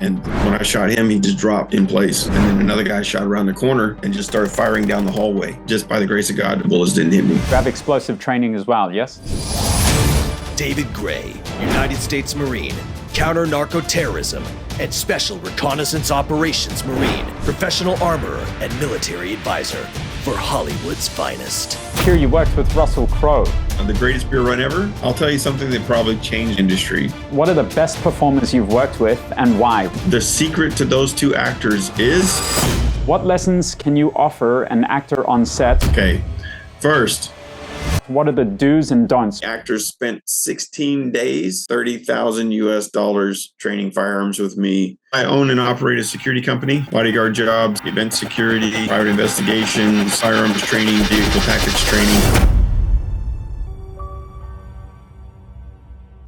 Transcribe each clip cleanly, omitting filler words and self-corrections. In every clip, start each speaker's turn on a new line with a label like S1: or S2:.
S1: And when I shot him, he just dropped in place. And then another guy shot around the corner and just started firing down the hallway. Just by the grace of God, the bullets didn't hit me.
S2: You have explosive training as well, yes?
S3: David Gray, United States Marine, counter-narco-terrorism, and Special Reconnaissance Operations Marine, professional armorer and military advisor for Hollywood's finest.
S2: Here you worked with Russell Crowe.
S1: The greatest beer run ever. I'll tell you something that probably changed industry.
S2: What are the best performers you've worked with and why?
S1: The secret to those two actors is...
S2: What lessons can you offer an actor on set?
S1: Okay, first,
S2: what are the do's and don'ts?
S1: actors spent 16 days, $30,000 US training firearms with me. I own and operate a security company, bodyguard jobs, event security, private investigations, firearms training, vehicle tactics training.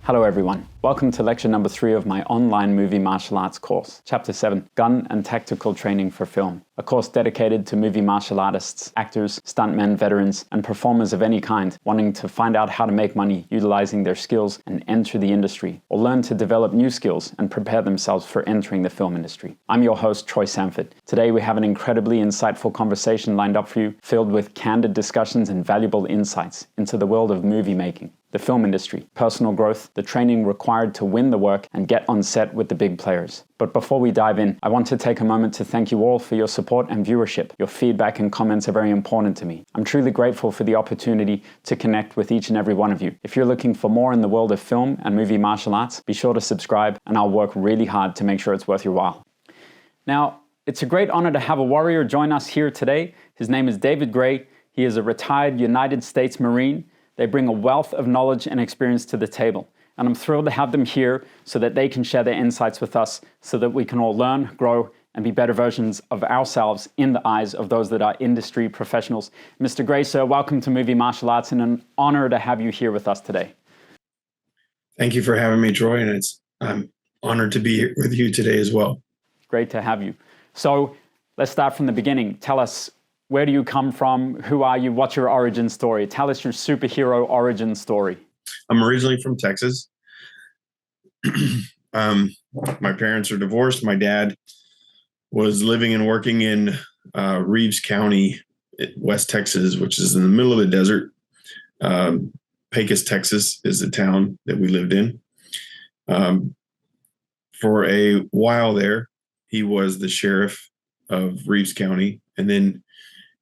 S2: Hello everyone. Welcome to lecture number 3 of my online movie martial arts course. Chapter 7, Gun and Tactical Training for Film. A course dedicated to movie martial artists, actors, stuntmen, veterans, and performers of any kind wanting to find out how to make money utilizing their skills and enter the industry, or learn to develop new skills and prepare themselves for entering the film industry. I'm your host, Troy Sanford. Today we have an incredibly insightful conversation lined up for you, filled with candid discussions and valuable insights into the world of movie making, the film industry, personal growth, the training required to win the work and get on set with the big players. But before we dive in, I want to take a moment to thank you all for your support and viewership. Your feedback and comments are very important to me. I'm truly grateful for the opportunity to connect with each and every one of you. If you're looking for more in the world of film and movie martial arts, be sure to subscribe and I'll work really hard to make sure it's worth your while. Now, it's a great honor to have a warrior join us here today. His name is David Gray. He is a retired United States Marine. They bring a wealth of knowledge and experience to the table. And I'm thrilled to have them here so that they can share their insights with us so that we can all learn, grow, and be better versions of ourselves in the eyes of those that are industry professionals. Mr. Gray, sir, welcome to Movie Martial Arts, and an honor to have you here with us today.
S1: Thank you for having me, Troy, and I'm honored to be here with you today as well.
S2: Great to have you. So let's start from the beginning. Tell us, where do you come from? Who are you? What's your origin story? Tell us your superhero origin story.
S1: I'm originally from Texas. My parents are divorced. My dad was living and working in Reeves County, West Texas, which is in the middle of the desert. Pecos, Texas is the town that we lived in. For a while there, he was the sheriff of Reeves County. And then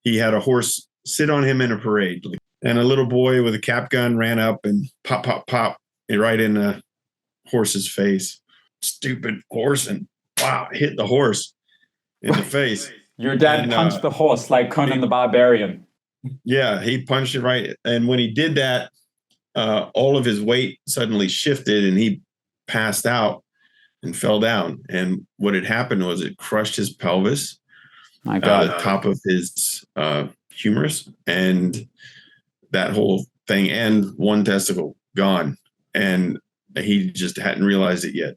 S1: he had a horse sit on him in a parade. And a little boy with a cap gun ran up and pop, pop, pop, right in the horse's face. Stupid horse, and wow, hit the horse in the face.
S2: Your dad punched the horse like Conan the Barbarian.
S1: Yeah, he punched it right. And when he did that, all of his weight suddenly shifted and he passed out and fell down. And what had happened was it crushed his pelvis,
S2: My God.
S1: the top of his humerus, and that whole thing, and one testicle gone. And he just hadn't realized it yet.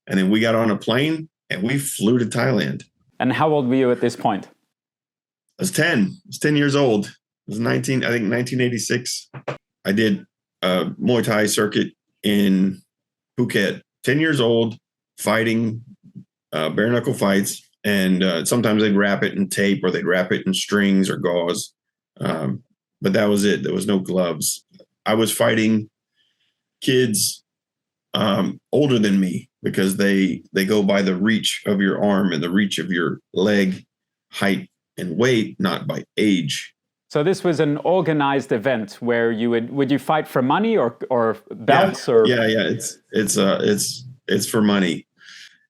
S1: And then we got on a plane and we flew to Thailand.
S2: And how old were you at this point?
S1: I was 10. I was 10 years old. It was 1986. I did a Muay Thai circuit in Phuket. 10 years old, fighting bare knuckle fights. And sometimes they'd wrap it in tape or they'd wrap it in strings or gauze. But that was it. There was no gloves. I was fighting kids older than me because they go by the reach of your arm and the reach of your leg, height and weight, not by age.
S2: So this was an organized event where you would you fight for money or belts?
S1: Yeah.
S2: Or
S1: Yeah. It's for money.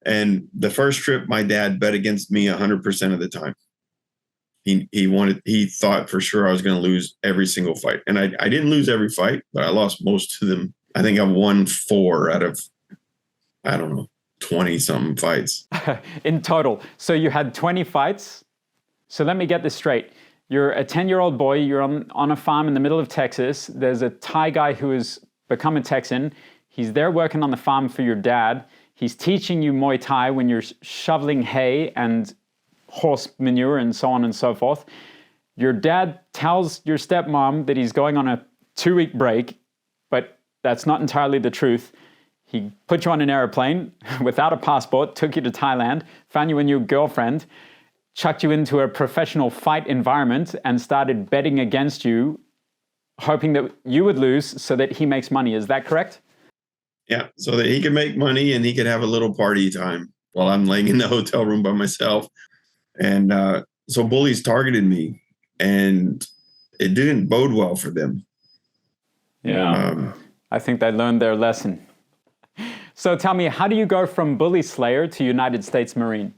S1: And the first trip, my dad bet against me 100% of the time. He thought for sure I was going to lose every single fight. And I didn't lose every fight, but I lost most of them. I think I won 4 out of, 20 something fights.
S2: in total. So you had 20 fights. So let me get this straight. You're a 10-year-old boy. You're on a farm in the middle of Texas. There's a Thai guy who has become a Texan. He's there working on the farm for your dad. He's teaching you Muay Thai when you're shoveling hay and horse manure and so on and so forth. Your dad tells your stepmom that he's going on a 2-week break, but that's not entirely the truth. He put you on an airplane without a passport, took you to Thailand, found you a new girlfriend, chucked you into a professional fight environment and started betting against you, hoping that you would lose so that he makes money. Is that correct?
S1: Yeah, so that he could make money and he could have a little party time while I'm laying in the hotel room by myself. And so bullies targeted me, and it didn't bode well for them.
S2: Yeah, I think they learned their lesson. So tell me, how do you go from bully slayer to United States Marine?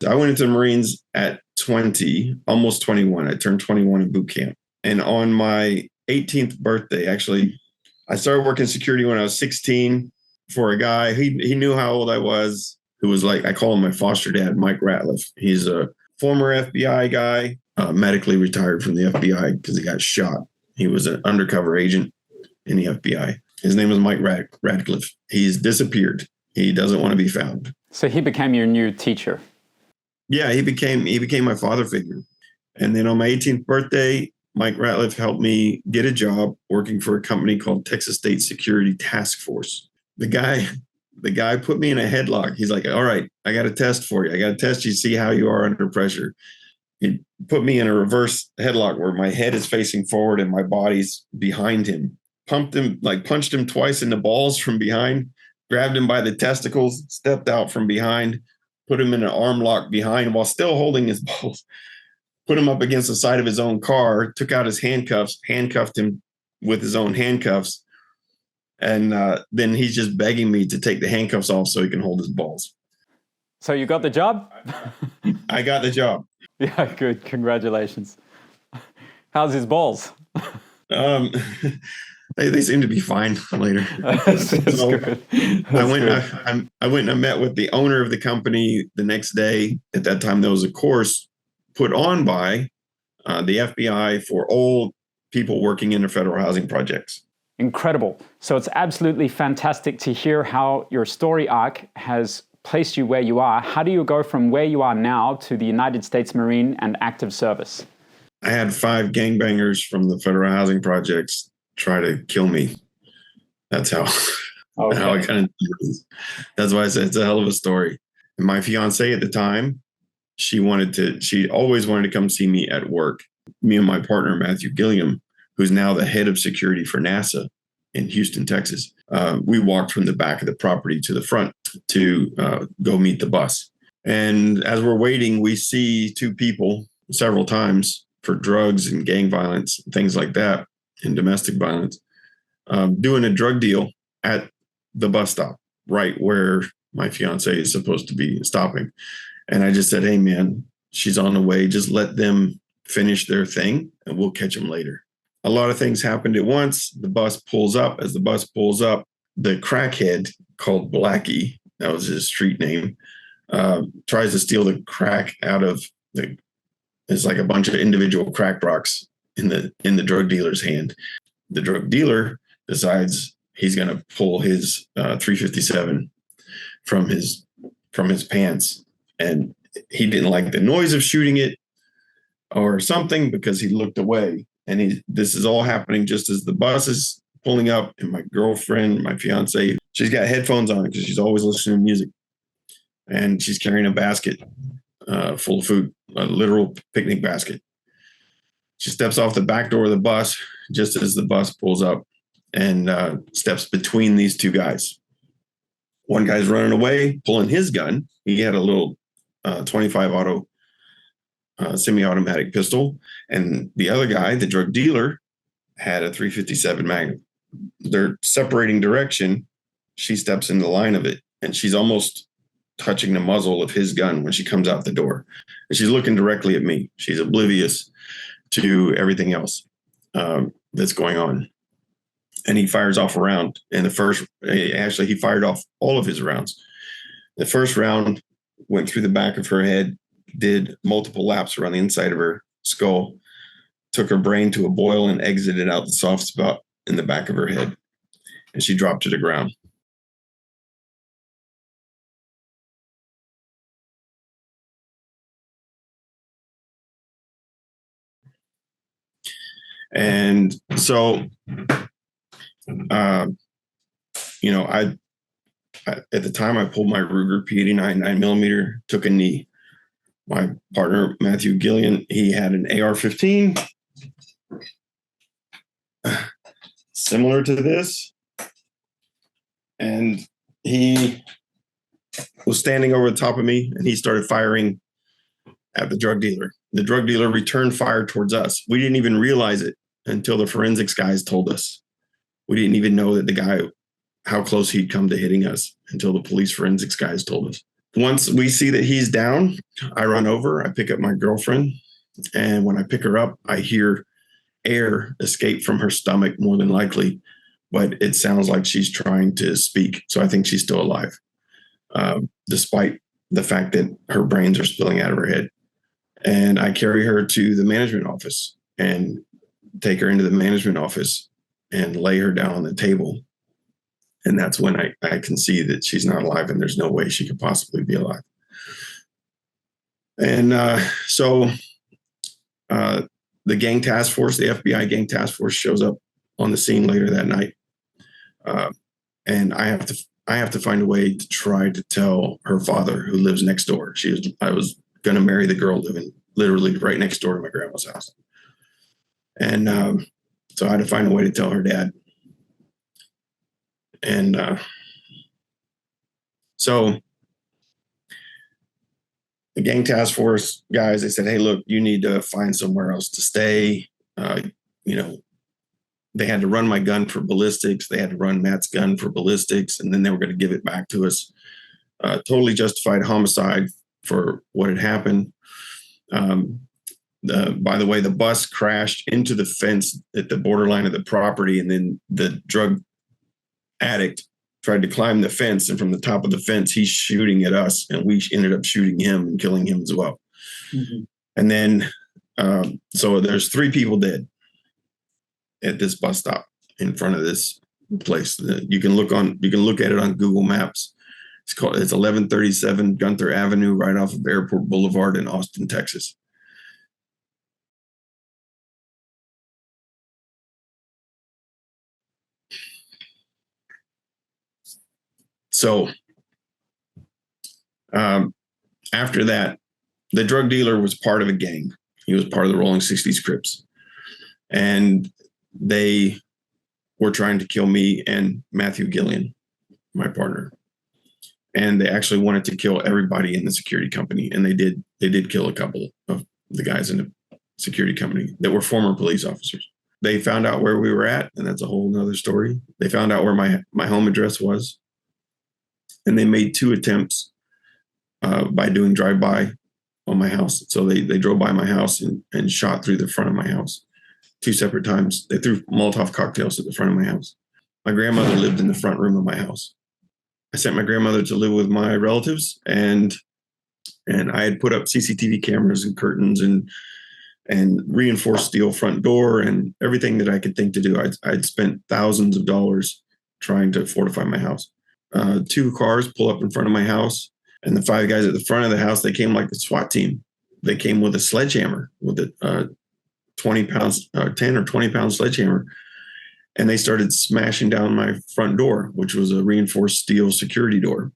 S1: I went into the Marines at 20, almost 21. I turned 21 in boot camp. And on my 18th birthday, actually, I started working security when I was 16 for a guy. He knew how old I was, who was like, I call him my foster dad, Mike Ratliff. He's a former FBI guy, medically retired from the FBI because he got shot. He was an undercover agent in the FBI. His name is Mike Radcliffe. He's disappeared. He doesn't want to be found.
S2: So he became your new teacher.
S1: Yeah, he became my father figure. And then on my 18th birthday, Mike Ratliff helped me get a job working for a company called Texas State Security Task Force. The guy put me in a headlock. He's like, all right, I got a test for you. I got to test you, see how you are under pressure. He put me in a reverse headlock where my head is facing forward and my body's behind him. Punched him twice in the balls from behind, grabbed him by the testicles, stepped out from behind, put him in an arm lock behind while still holding his balls, put him up against the side of his own car, took out his handcuffs, handcuffed him with his own handcuffs. And then he's just begging me to take the handcuffs off so he can hold his balls.
S2: So you got the job?
S1: I got the job.
S2: Yeah, good. Congratulations. How's his balls?
S1: They seem to be fine later.
S2: That's good.
S1: I went and I met with the owner of the company the next day. At that time, there was a course put on by the FBI for all people working in the federal housing projects.
S2: Incredible. So it's absolutely fantastic to hear how your story arc has placed you where you are. How do you go from where you are now to the United States Marine and active service?
S1: I had 5 gangbangers from the federal housing projects try to kill me. That's how I kind of. That's why I said it's a hell of a story. And my fiance at the time, she always wanted to come see me at work. Me and my partner, Matthew Gilliam, who's now the head of security for NASA in Houston, Texas. We walked from the back of the property to the front to go meet the bus. And as we're waiting, we see 2 people several times for drugs and gang violence, things like that, and domestic violence, doing a drug deal at the bus stop, right where my fiance is supposed to be stopping. And I just said, hey, man, she's on the way. Just let them finish their thing and we'll catch them later. A lot of things happened at once. The bus pulls up. As the bus pulls up, the crackhead called Blackie, that was his street name, tries to steal the crack out of it's like a bunch of individual crack rocks in the drug dealer's hand. The drug dealer decides he's going to pull his 357 from his pants, and he didn't like the noise of shooting it or something because he looked away. And this is all happening just as the bus is pulling up, and my girlfriend, my fiance, she's got headphones on because she's always listening to music, and she's carrying a basket full of food, a literal picnic basket. She steps off the back door of the bus just as the bus pulls up and steps between these 2 guys. One guy's running away, pulling his gun. He had a little 25 auto semi-automatic pistol. And the other guy, the drug dealer, had a 357 Magnum. They're separating direction. She steps in the line of it, and she's almost touching the muzzle of his gun when she comes out the door. And she's looking directly at me. She's oblivious to everything else that's going on. And he fires off a round. And he fired off all of his rounds. The first round went through the back of her head, did multiple laps around the inside of her skull, took her brain to a boil, and exited out the soft spot in the back of her head. And she dropped to the ground. And so, I At the time, I pulled my Ruger P89 9mm, took a knee. My partner, Matthew Gillian, he had an AR-15, similar to this. And he was standing over the top of me, and he started firing at the drug dealer. The drug dealer returned fire towards us. We didn't even realize it until the forensics guys told us. We didn't even know that the guy, how close he'd come to hitting us until the police forensics guys told us. Once we see that he's down, I run over, I pick up my girlfriend, and when I pick her up, I hear air escape from her stomach, more than likely, but it sounds like she's trying to speak. So I think she's still alive, despite the fact that her brains are spilling out of her head. And I carry her to the management office and take her into the management office and lay her down on the table. And that's when I can see that she's not alive and there's no way she could possibly be alive. And so the gang task force, the FBI gang task force, shows up on the scene later that night. And I have to find a way to try to tell her father, who lives next door. I was going to marry the girl living literally right next door to my grandma's house. And so I had to find a way to tell her dad. And so the gang task force guys, they said, hey, look, you need to find somewhere else to stay. They had to run my gun for ballistics. They had to run Matt's gun for ballistics, and then they were going to give it back to us. Totally justified homicide for what had happened. By the way, the bus crashed into the fence at the borderline of the property, and then the drug addict tried to climb the fence, and from the top of the fence, he's shooting at us, and we ended up shooting him and killing him as well. Mm-hmm. And then, so there's 3 people dead at this bus stop in front of this place. You can look at it on Google Maps. It's 1137 Gunther Avenue, right off of Airport Boulevard in Austin, Texas. So after that, the drug dealer was part of a gang. He was part of the Rolling 60s Crips. And they were trying to kill me and Matthew Gillian, my partner. And they actually wanted to kill everybody in the security company. And they did kill a couple of the guys in the security company that were former police officers. They found out where we were at, and that's a whole nother story. They found out where my home address was. And they made 2 attempts by doing drive-by on my house. So they drove by my house and shot through the front of my house 2 separate times. They threw Molotov cocktails at the front of my house. My grandmother lived in the front room of my house. I sent my grandmother to live with my relatives, and I had put up CCTV cameras and curtains and reinforced steel front door and everything that I could think to do. I'd spent thousands of dollars trying to fortify my house. 2 cars pull up in front of my house, and the 5 guys at the front of the house, they came like the SWAT team. They came with a sledgehammer, with a 10 or 20 pound sledgehammer. And they started smashing down my front door, which was a reinforced steel security door.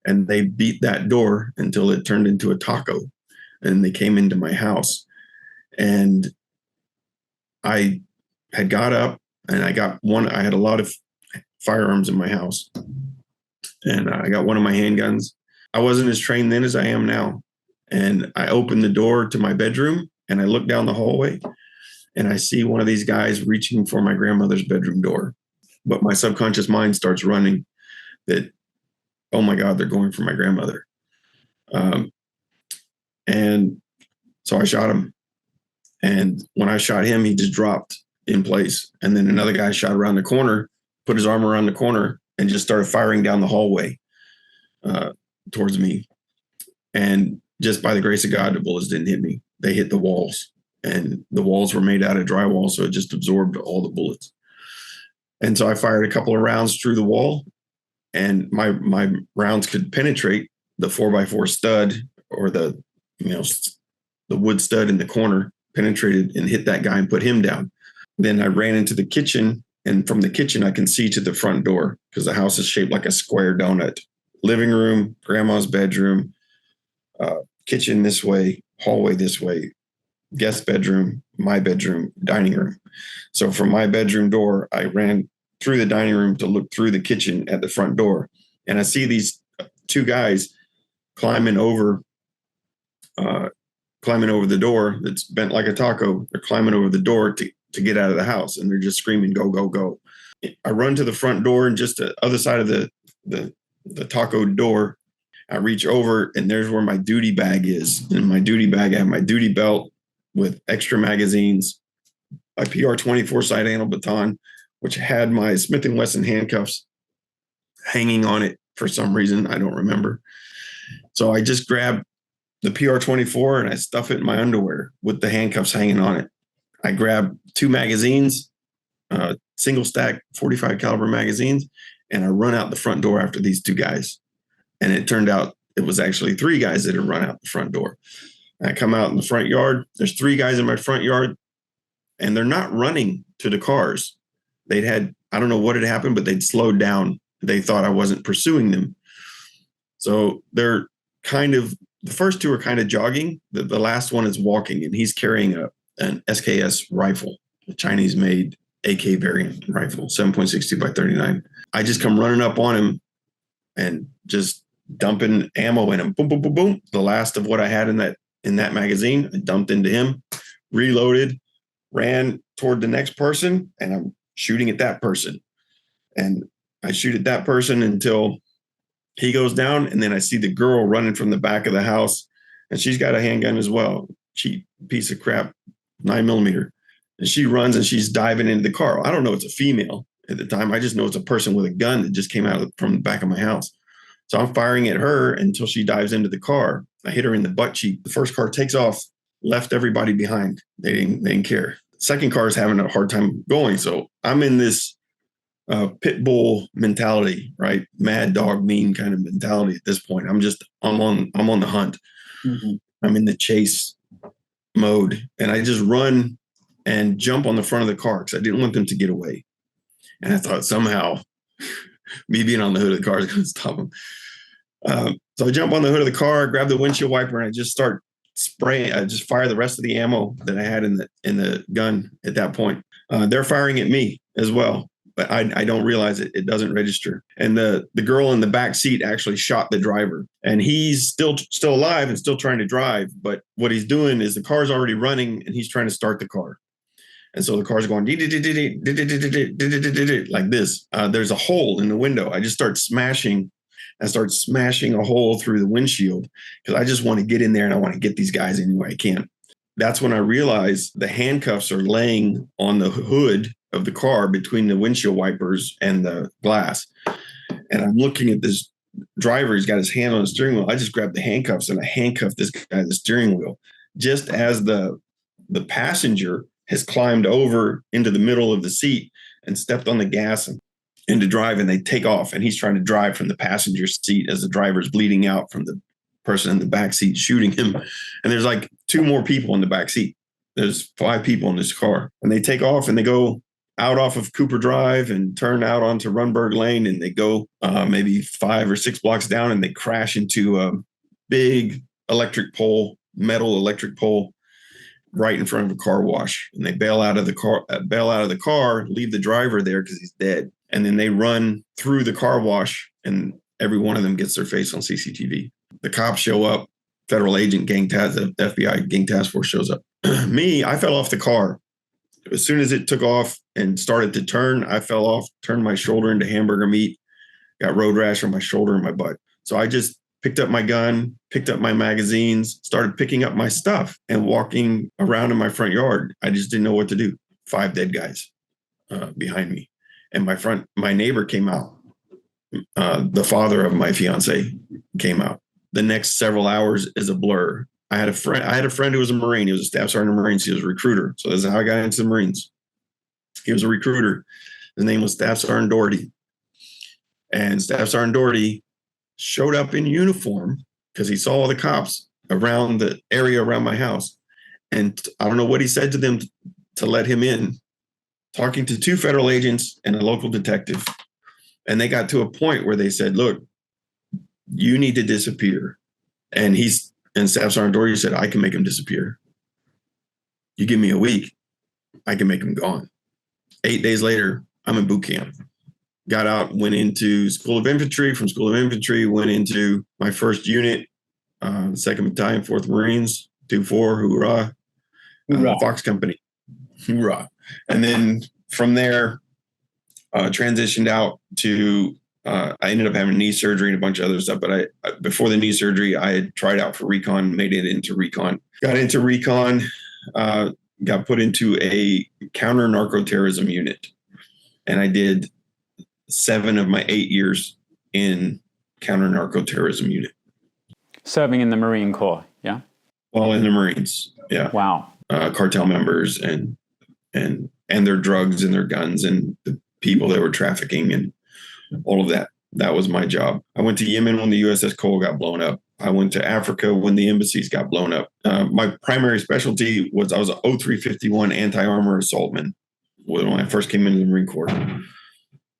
S1: And they beat that door until it turned into a taco. And they came into my house. And I had got up, and I had a lot of firearms in my house. And I got one of my handguns. I wasn't as trained then as I am now. And I opened the door to my bedroom, and I looked down the hallway, and I see one of these guys reaching for my grandmother's bedroom door. But my subconscious mind starts running that, oh my God, they're going for my grandmother. And so I shot him. And when I shot him, he just dropped in place. And then another guy shot around the corner, put his arm around the corner, and just started firing down the hallway towards me. And just by the grace of God, the bullets didn't hit me. They hit the walls. And the walls were made out of drywall, so it just absorbed all the bullets. And so I fired a couple of rounds through the wall, and my rounds could penetrate the 4x4 stud, or the wood stud in the corner, penetrated and hit that guy and put him down. Then I ran into the kitchen And from the kitchen, I can see to the front door because the house is shaped like a square donut. Living room, grandma's bedroom, kitchen this way, hallway this way, guest bedroom, my bedroom, dining room. So from my bedroom door, I ran through the dining room to look through the kitchen at the front door. And I see these two guys climbing over the door that's bent like a taco. They're climbing over the door to get out of the house, and they're just screaming, "Go, go, go." I run to the front door, and just the other side of the taco door, I reach over, and there's where my duty bag is. In my duty bag, I have my duty belt with extra magazines, my PR-24 side handle baton, which had my Smith & Wesson handcuffs hanging on it for some reason. I don't remember. So I just grab the PR-24 and I stuff it in my underwear with the handcuffs hanging on it. I grab 2 magazines, single stack 45 caliber magazines, and I run out the front door after these 2 guys. And it turned out it was actually 3 guys that had run out the front door. I come out in the front yard. There's 3 guys in my front yard, and they're not running to the cars. They'd had, I don't know what had happened, but they'd slowed down. They thought I wasn't pursuing them. So they're kind of, the first 2 are kind of jogging. The last one is walking, and he's carrying an SKS rifle, a Chinese-made AK variant rifle, 7.62 by 39. I just come running up on him and just dumping ammo in him. Boom, boom, boom, boom. The last of what I had in that magazine, I dumped into him, reloaded, ran toward the next person, and I'm shooting at that person. And I shoot at that person until he goes down, and then I see the girl running from the back of the house, and she's got a handgun as well. Cheap piece of crap, 9mm. And she runs and she's diving into the car. I don't know it's a female at the time. I just know it's a person with a gun that just came out from the back of my house. So I'm firing at her until she dives into the car. I hit her in the butt cheek. The first car takes off, left everybody behind. They didn't care. Second car is having a hard time going. So I'm in this Pitbull mentality, right? Mad dog, mean kind of mentality at this point. I'm on the hunt. Mm-hmm. I'm in the chase mode, and I just run and jump on the front of the car because I didn't want them to get away. And I thought somehow me being on the hood of the car is going to stop them. So I jump on the hood of the car, grab the windshield wiper, and I just start spraying. I just fire the rest of the ammo that I had in the gun at that point. They're firing at me as well, but I don't realize it. It doesn't register. And the girl in the back seat actually shot the driver, and he's still alive and still trying to drive. But what he's doing is the car's already running, and he's trying to start the car. And so the car's going like this. There's a hole in the window. I just start smashing a hole through the windshield because I just want to get in there and I want to get these guys any way I can. That's when I realized the handcuffs are laying on the hood of the car between the windshield wipers and the glass. And I'm looking at this driver. He's got his hand on the steering wheel. I just grabbed the handcuffs and I handcuffed this guy to the steering wheel. Just as the passenger has climbed over into the middle of the seat and stepped on the gas and to drive, and they take off, and he's trying to drive from the passenger seat as the driver's bleeding out from the person in the back seat shooting him. And there's like 2 more people in the back seat. There's 5 people in this car, and they take off and they go out off of Cooper Drive and turn out onto Runberg Lane, and they go maybe 5 or 6 blocks down, and they crash into a big metal electric pole right in front of a car wash. And they bail out of the car, leave the driver there because he's dead. And then they run through the car wash, and every one of them gets their face on CCTV. The cops show up, federal agent, the FBI gang task force shows up. I fell off the car. As soon as it took off and started to turn, I fell off, turned my shoulder into hamburger meat, got road rash on my shoulder and my butt. So I just picked up my gun, picked up my magazines, started picking up my stuff and walking around in my front yard. I just didn't know what to do. 5 dead guys behind me. And my neighbor came out. The father of my fiance came out. The next several hours is a blur. I had a friend who was a Marine. He was a staff sergeant in the Marines. He was a recruiter. So this is how I got into the Marines. He was a recruiter. His name was Staff Sergeant Doherty. And Staff Sergeant Doherty showed up in uniform because he saw all the cops around the area around my house. And I don't know what he said to them to let him in, talking to 2 federal agents and a local detective. And they got to a point where they said, look, you need to disappear. And Staff Sergeant Doherty said, I can make him disappear. You give me a week, I can make him gone. 8 days later, I'm in boot camp. Got out, went into School of Infantry. From School of Infantry, went into my first unit, 2nd Battalion, 4th Marines, 2-4, hoorah. Fox Company, hoorah. And then from there, transitioned out to, I ended up having knee surgery and a bunch of other stuff. But before the knee surgery, I had tried out for recon, made it into recon. Got into recon, got put into a counter-narco-terrorism unit. And I did 7 of my 8 years in counter-narco-terrorism unit.
S2: Serving in the Marine Corps, yeah?
S1: Well, in the Marines, yeah.
S2: Wow.
S1: Cartel members and their drugs and their guns and the people that were trafficking and all of that. That was my job. I went to Yemen when the USS Cole got blown up. I went to Africa when the embassies got blown up. My primary specialty was I was an 0351 anti-armor assaultman when I first came into the Marine Corps.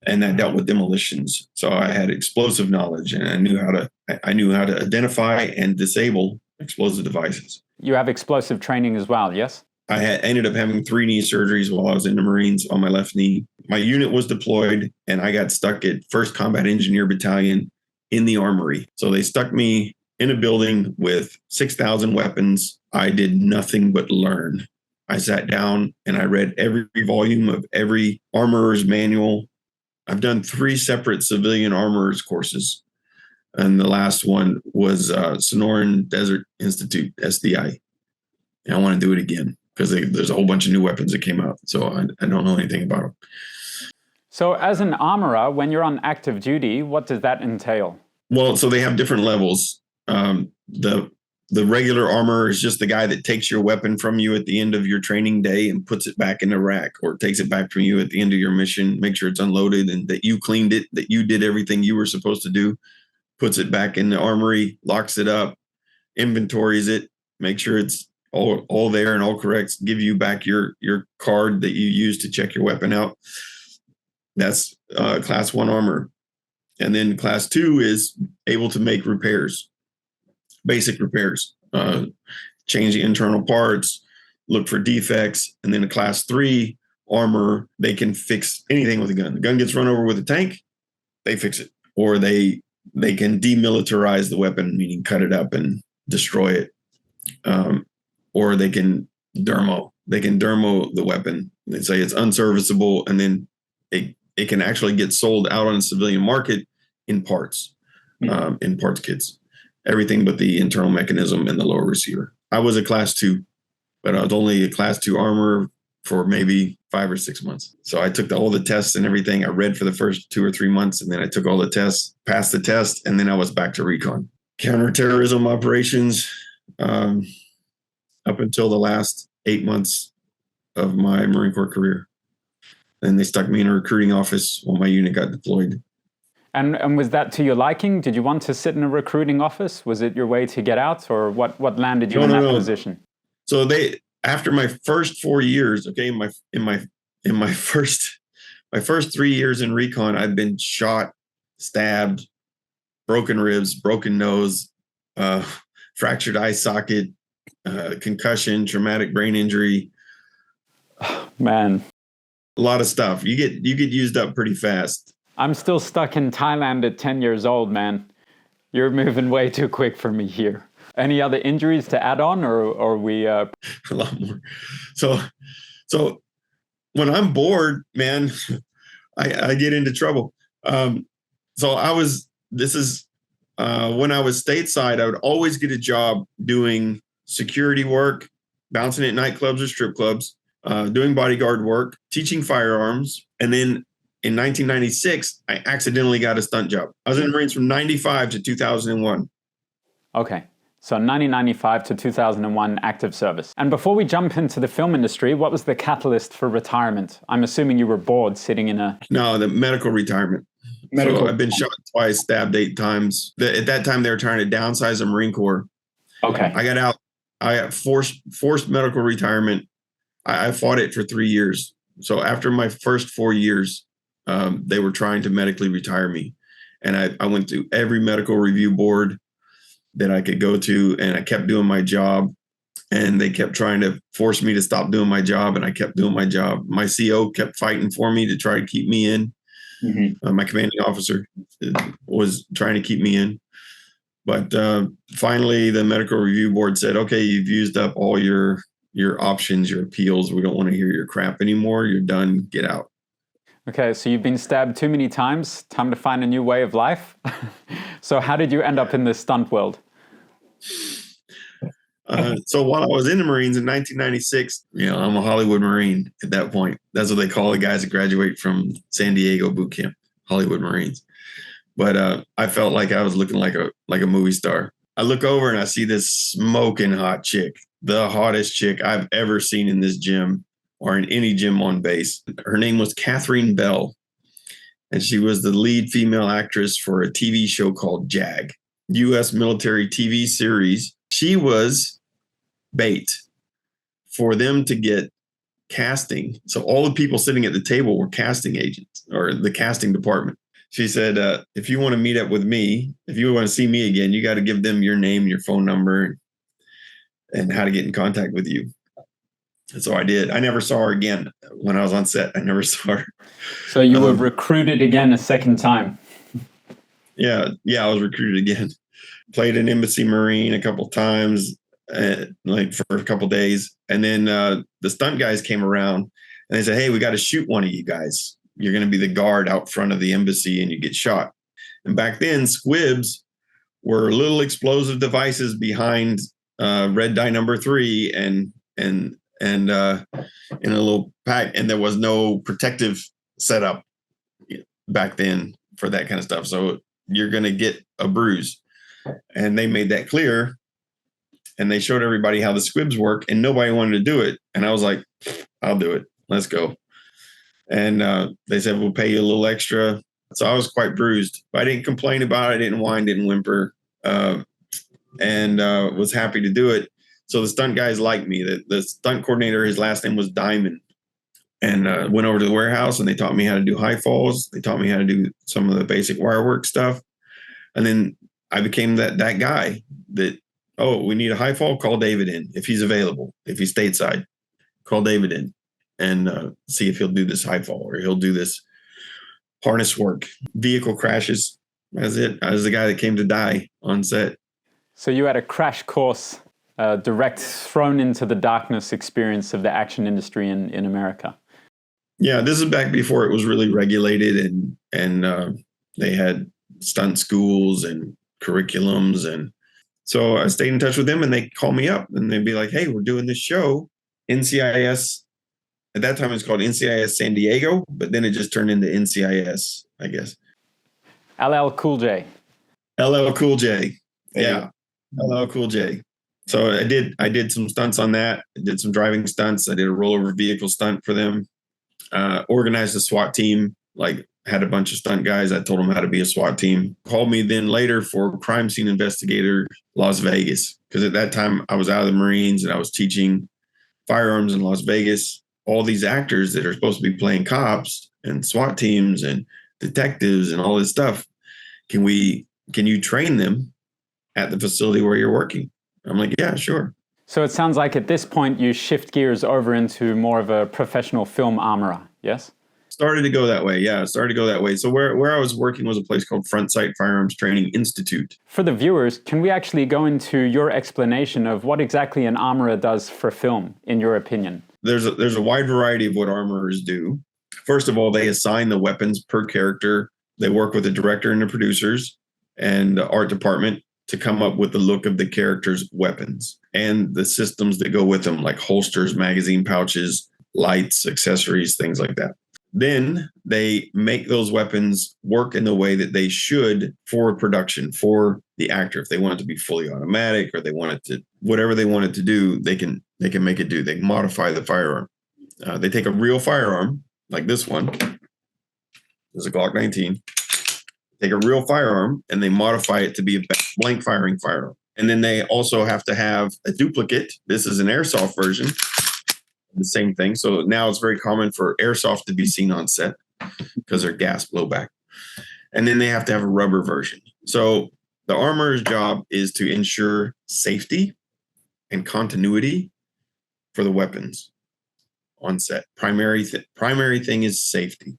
S1: And that dealt with demolitions. So I had explosive knowledge, and I knew how to identify and disable explosive devices. You
S2: have explosive training as well, yes?
S1: I ended up having 3 knee surgeries while I was in the Marines on my left knee. My unit was deployed, and I got stuck at 1st Combat Engineer Battalion in the armory. So they stuck me in a building with 6,000 weapons. I did nothing but learn. I sat down and I read every volume of every armorer's manual. I've done 3 separate civilian armorers courses. And the last one was Sonoran Desert Institute, SDI. And I want to do it again because there's a whole bunch of new weapons that came out. So I don't know anything about them.
S2: So as an armorer, when you're on active duty, what does that entail?
S1: Well, so they have different levels. The regular armorer is just the guy that takes your weapon from you at the end of your training day and puts it back in the rack, or takes it back from you at the end of your mission, make sure it's unloaded and that you cleaned it, that you did everything you were supposed to do, puts it back in the armory, locks it up, inventories it, make sure it's all there and all correct, give you back your card that you use to check your weapon out. That's class 1 armor. And then class 2 is able to make repairs. Basic repairs, change the internal parts, look for defects. And then a class 3 armor, they can fix anything with a gun. The gun gets run over with a tank, they fix it. Or they can demilitarize the weapon, meaning cut it up and destroy it. Or they can dermo. They can dermo the weapon. They say it's unserviceable, and then it can actually get sold out on the civilian market in parts, in parts kits. Everything but the internal mechanism and the lower receiver. I was a class 2, but I was only a class 2 armor for maybe 5 or 6 months. So I took all the tests and everything. I read for the first 2 or 3 months, and then I took all the tests, passed the test, and then I was back to recon. Counterterrorism operations up until the last 8 months of my Marine Corps career. Then they stuck me in a recruiting office while my unit got deployed.
S2: And was that to your liking? Did you want to sit in a recruiting office? Was it your way to get out, or what landed you in that position?
S1: So after my first 4 years, okay, in my first 3 years in recon, I'd been shot, stabbed, broken ribs, broken nose, fractured eye socket, concussion, traumatic brain injury.
S2: Man,
S1: a lot of stuff. You get used up pretty fast.
S2: I'm still stuck in Thailand at 10 years old, man. You're moving way too quick for me here. Any other injuries to add on, or we? A
S1: lot more. So when I'm bored, man, I get into trouble. So this is when I was stateside, I would always get a job doing security work, bouncing at nightclubs or strip clubs, doing bodyguard work, teaching firearms, and then in 1996, I accidentally got a stunt job. I was in the Marines from 95 to 2001.
S2: Okay. So 1995 to 2001 active service. And before we jump into the film industry, what was the catalyst for retirement? I'm assuming you were bored sitting in a...
S1: No, the medical retirement. So I've been shot twice, stabbed 8 times. At that time, they were trying to downsize the Marine Corps.
S2: Okay.
S1: I got out. I got forced medical retirement. I fought it for 3 years. So after my first 4 years, they were trying to medically retire me. And I went to every medical review board that I could go to, and I kept doing my job. And they kept trying to force me to stop doing my job, and I kept doing my job. My CO kept fighting for me to try to keep me in. My commanding officer was trying to keep me in. But finally, the medical review board said, okay, you've used up all your options, your appeals. We don't want to hear your crap anymore. You're done. Get out.
S2: Okay, so you've been stabbed too many times. Time to find a new way of life. So how did you end up in the stunt world?
S1: So while I was in the Marines in 1996, I'm a Hollywood Marine at that point. That's what they call the guys that graduate from San Diego boot camp, Hollywood Marines. But I felt like I was looking like a movie star. I look over and I see this smoking hot chick, the hottest chick I've ever seen in this gym or in any gym on base. Her name was Catherine Bell, and she was the lead female actress for a TV show called JAG, U.S. military TV series. She was bait for them to get casting. So all the people sitting at the table were casting agents or the casting department. She said, if you want to meet up with me, if you want to see me again, you got to give them your name, your phone number, and how to get in contact with you. And so I did. I never saw her again when I was on set. I never saw her.
S2: So you were recruited again a second time.
S1: Yeah, I was recruited again. Played an embassy Marine a couple times, like for a couple days. And then the stunt guys came around and they said, hey, we got to shoot one of you guys. You're going to be the guard out front of the embassy and you get shot. And back then, squibs were little explosive devices behind red dye number 3 and in a little pack. And there was no protective setup back then for that kind of stuff. So you're going to get a bruise. And they made that clear. And they showed everybody how the squibs work, and nobody wanted to do it. And I was like, I'll do it. Let's go. And they said, we'll pay you a little extra. So I was quite bruised, but I didn't complain about it. I didn't whine, didn't whimper, and was happy to do it. So the stunt guys liked me. The stunt coordinator, his last name was Diamond, and went over to the warehouse, and they taught me how to do high falls. They taught me how to do some of the basic wire work stuff. And then I became that guy that, oh, we need a high fall, call David in if he's available. If he's stateside, call David in and see if he'll do this high fall or he'll do this harness work. Vehicle crashes. That's it. I was the guy that came to die on set.
S2: So you had a crash course, direct thrown into the darkness experience of the action industry in America.
S1: Yeah, this is back before it was really regulated and they had stunt schools and curriculums. And so I stayed in touch with them, and they call me up and they'd be like, hey, we're doing this show, NCIS. At that time, it was called NCIS San Diego, but then it just turned into NCIS, I guess.
S2: LL Cool J.
S1: LL Cool J. Yeah. LL Cool J. So I did some stunts on that. I did some driving stunts. I did a rollover vehicle stunt for them. Organized a SWAT team, had a bunch of stunt guys. I told them how to be a SWAT team. Called me then later for crime scene investigator, Las Vegas. Because at that time I was out of the Marines and I was teaching firearms in Las Vegas. All these actors that are supposed to be playing cops and SWAT teams and detectives and all this stuff. Can you train them at the facility where you're working? I'm like, yeah, sure.
S2: So it sounds like at this point you shift gears over into more of a professional film armorer, yes?
S1: Started to go that way. Yeah, started to go that way. So where I was working was a place called Front Sight Firearms Training Institute.
S2: For the viewers, can we actually go into your explanation of what exactly an armorer does for film, in your opinion?
S1: There's a wide variety of what armorers do. First of all, they assign the weapons per character. They work with the director and the producers and the art department to come up with the look of the character's weapons and the systems that go with them, like holsters, magazine pouches, lights, accessories, things like that. Then they make those weapons work in the way that they should for production, for the actor. If they want it to be fully automatic or they want it to, whatever they want it to do, they can make it do. They can modify the firearm. They take a real firearm like this one. This is a Glock 19. Take a real firearm and they modify it to be a blank firing firearm. And then they also have to have a duplicate. This is an airsoft version the same thing. So now it's very common for airsoft to be seen on set because they're gas blowback. And then they have to have a rubber version. So the armorer's job is to ensure safety and continuity for the weapons on set. Primary thing is safety.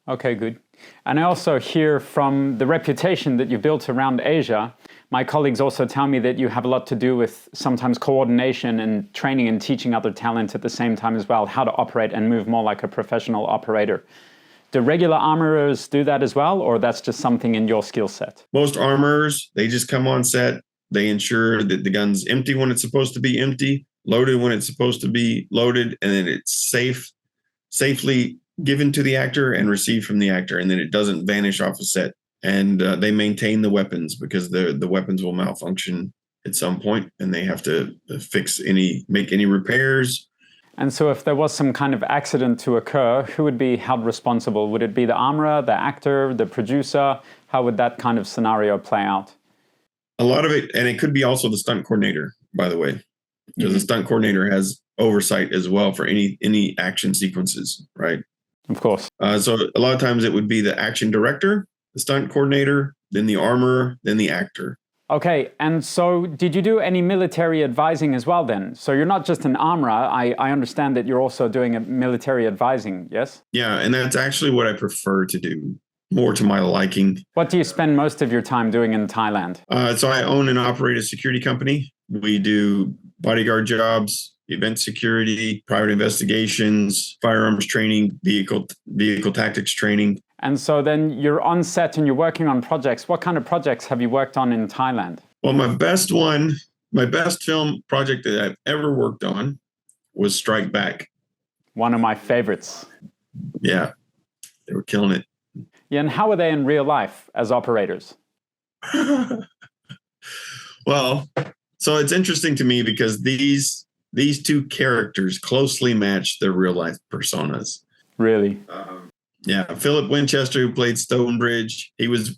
S2: Okay, good. And I also hear from the reputation that you built around Asia, my colleagues also tell me that you have a lot to do with sometimes coordination and training and teaching other talent at the same time as well, how to operate and move more like a professional operator. Do regular armorers do that as well, or that's just something in your skill set?
S1: Most armorers, they just come on set. They ensure that the gun's empty when it's supposed to be empty, loaded when it's supposed to be loaded, and then it's safely given to the actor and received from the actor, and then it doesn't vanish off a set. And they maintain the weapons because the weapons will malfunction at some point, and they have to make any repairs.
S2: And so if there was some kind of accident to occur, who would be held responsible? Would it be the armorer, the actor, the producer? How would that kind of scenario play out?
S1: A lot of it, and it could be also the stunt coordinator, by the way, because the stunt coordinator has oversight as well for any action sequences, right?
S2: Of course.
S1: So a lot of times it would be the action director, the stunt coordinator, then the armorer, then the actor.
S2: Okay, and so did you do any military advising as well then? So you're not just an armorer, I understand that you're also doing a military advising, yes?
S1: Yeah, and that's actually what I prefer to do, more to my liking.
S2: What do you spend most of your time doing in Thailand?
S1: So I own and operate a security company. We do bodyguard jobs, event security, private investigations, firearms training, vehicle tactics training.
S2: And so then you're on set and you're working on projects. What kind of projects have you worked on in Thailand?
S1: Well, my best film project that I've ever worked on was Strike Back.
S2: One of my favorites.
S1: Yeah, they were killing it.
S2: Yeah, and how are they in real life as operators?
S1: Well, so it's interesting to me because these two characters closely match their real life personas.
S2: Really?
S1: Yeah, Philip Winchester, who played Stonebridge, he's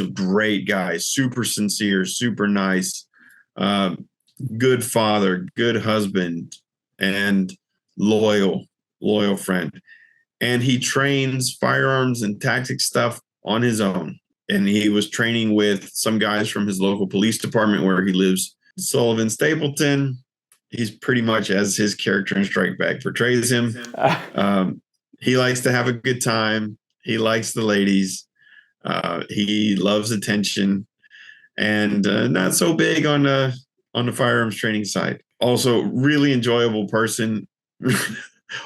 S1: a great guy, super sincere, super nice, good father, good husband, and loyal friend. And he trains firearms and tactics stuff on his own. And he was training with some guys from his local police department where he lives, Sullivan Stapleton. He's pretty much as his character in Strike Back portrays him. He likes to have a good time. He likes the ladies. He loves attention, and not so big on the firearms training side. Also, really enjoyable person.